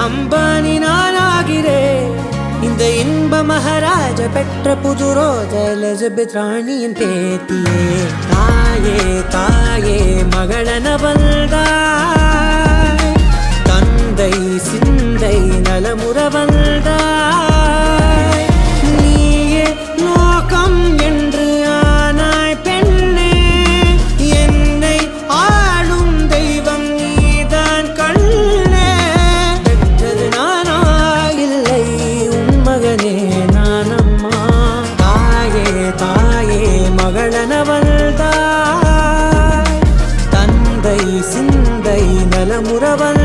அம்பானி நானாகிறேன். இந்த இன்ப மகாராஜ பெற்ற புது ரோஜ எலிசபெத் ராணியின் பேத்தியே. தாயே தாயே மகளன வந்தாய், தந்தை சிந்தை நலமுற வந்தாய். நீயே லோகம் என்று ஆனாய் பெண்ணே, என்னை ஆளும் தெய்வம் நீதான் கண்ணே. பெற்றது நானா இல்லை உன் மகனே நானம்மா. தாயே தாயே மகளன வந்தாய், தந்தை சிந்தை நலமுற வந்தாய்.